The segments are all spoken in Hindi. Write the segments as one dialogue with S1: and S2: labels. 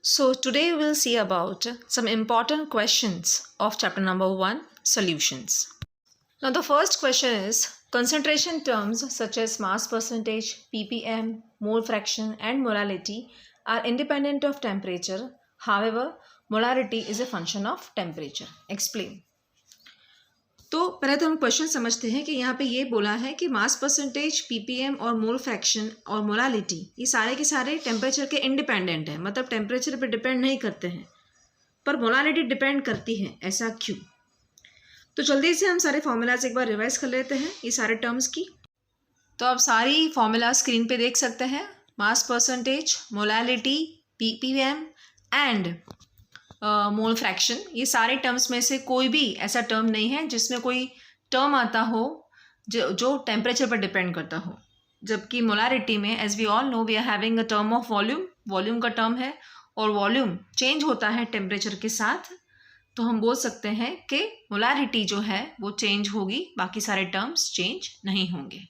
S1: So today we'll see about some important questions of chapter number 1, solutions. Now the first question is, concentration terms such as mass percentage, ppm, mole fraction and molality are independent of temperature. However, molarity is a function of temperature. Explain. तो पहले तो हम क्वेश्चन समझते हैं कि यहाँ पे ये बोला है कि मास परसेंटेज, पीपीएम और मोल फ्रैक्शन और मोलालिटी ये सारे के सारे टेम्परेचर के इंडिपेंडेंट हैं, मतलब टेम्परेचर पे डिपेंड नहीं करते हैं, पर मोलालिटी डिपेंड करती है। ऐसा क्यों? तो जल्दी से हम सारे फॉर्मूलाज एक बार रिवाइज कर लेते हैं ये सारे टर्म्स की। तो आप सारी फॉर्मूला स्क्रीन पे देख सकते हैं। Mass percentage, molality, ppm and mole fraction, ये सारे टर्म्स में से कोई भी ऐसा टर्म नहीं है जिसमें कोई टर्म आता हो जो टेम्परेचर पर डिपेंड करता हो। जबकि मोलारिटी में, as we all know, we are having a term of volume, volume का टर्म है और वॉल्यूम चेंज होता है टेम्परेचर के साथ। तो हम बोल सकते हैं कि मोलारिटी जो है वो चेंज होगी, बाकी सारे टर्म्स चेंज नहीं होंगे।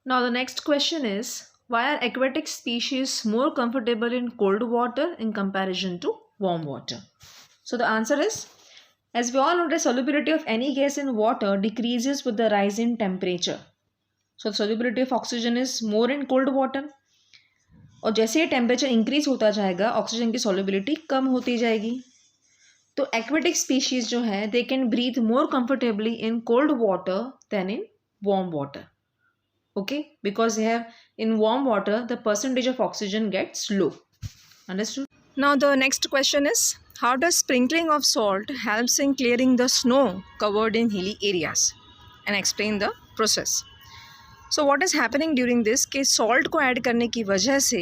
S1: Now the next question is, why are aquatic species more comfortable in cold water in comparison to warm water? So the answer is, as we all know, the solubility of any gas in water decreases with the rise in temperature. So the solubility of oxygen is more in cold water. और जैसे टेम्परेचर इंक्रीज होता जाएगा ऑक्सीजन की solubility कम होती जाएगी। तो एक्वेटिक स्पीशीज जो है they can breathe more comfortably in cold water than in warm water, okay, because they have in warm water the percentage of oxygen gets low. Understood? Now the next question is, how does sprinkling of salt helps in clearing the snow covered in hilly areas? And explain the process. So what is happening during this कि salt को ऐड करने की वजह से,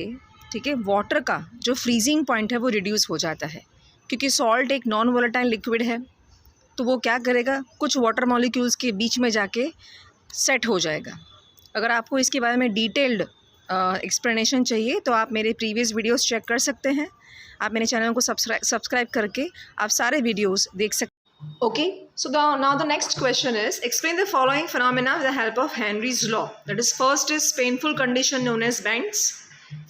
S1: ठीक है, वाटर का जो फ्रीजिंग पॉइंट है वो रिड्यूस हो जाता है, क्योंकि सॉल्ट एक नॉन वोलेटाइल लिक्विड है। तो वो क्या करेगा, कुछ वाटर मॉलिक्यूल्स के बीच में जाके सेट हो जाएगा। अगर आपको इसके बारे में डिटेल्ड एक्सप्लेनेशन चाहिए तो आप मेरे प्रीवियस वीडियोस चेक कर सकते हैं। आप मेरे चैनल को सब्सक्राइब करके आप सारे वीडियोस देख सकते हैं। Okay, so now the next question is, explain the following phenomena with the help of Henry's law. That is, first is painful condition known as bends,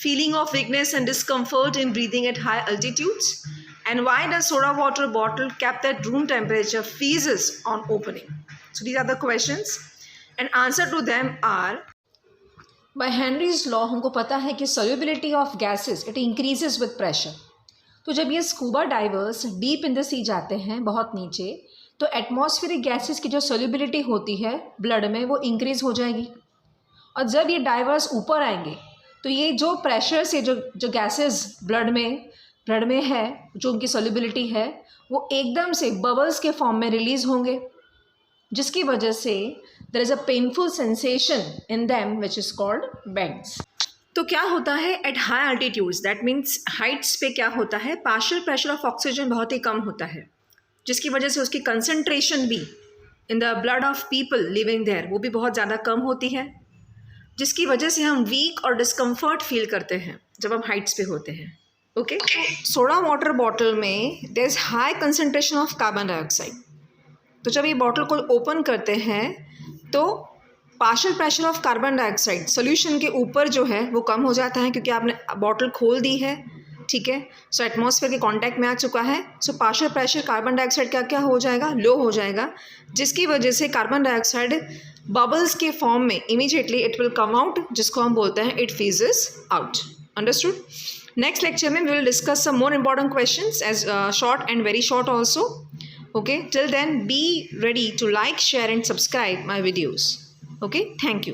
S1: feeling of weakness and discomfort in breathing at high altitudes, and why does soda water bottle kept at room temperature freezes on opening? So these are the questions and answer to them are, by Henry's law हमको पता है कि solubility of gases it increases with pressure। तो जब ये scuba divers deep in the sea जाते हैं, बहुत नीचे, तो एटमॉस्फेरिक गैसेस की जो सोल्यूबिलिटी होती है ब्लड में वो इंक्रीज़ हो जाएगी। और जब ये डाइवर्स ऊपर आएंगे तो ये जो प्रेशर से जो गैसेस ब्लड में है, जो उनकी सोल्यूबिलिटी है, वो एकदम से बबल्स के फॉर्म में रिलीज़ होंगे, जिसकी वजह से there is a painful sensation in them which is called bends. तो क्या होता है at high altitudes, that means heights पे क्या होता है, पार्शियल प्रेशर ऑफ ऑक्सीजन बहुत ही कम होता है, जिसकी वजह से उसकी कंसंट्रेशन भी in the blood of people living there वो भी बहुत ज़्यादा कम होती है, जिसकी वजह से हम वीक और डिस्कम्फर्ट फील करते हैं जब हम हाइट्स पे होते हैं। ओके, सोडा वाटर बॉटल में there is high concentration of carbon dioxide. तो जब ये बॉटल को ओपन करते हैं तो partial pressure of carbon dioxide solution के ऊपर जो है वो कम हो जाता है, क्योंकि आपने बॉटल खोल दी है, ठीक है, सो एटमॉस्फेयर के कांटेक्ट में आ चुका है। So partial pressure carbon dioxide का क्या हो जाएगा, लो हो जाएगा, जिसकी वजह से कार्बन डाइऑक्साइड बबल्स के फॉर्म में immediately it will come out, जिसको हम बोलते हैं it fizzes out. Understood? Next lecture में we will discuss some more important questions as short and very short also. Okay, till then be ready to like, share and subscribe my videos. Okay, thank you.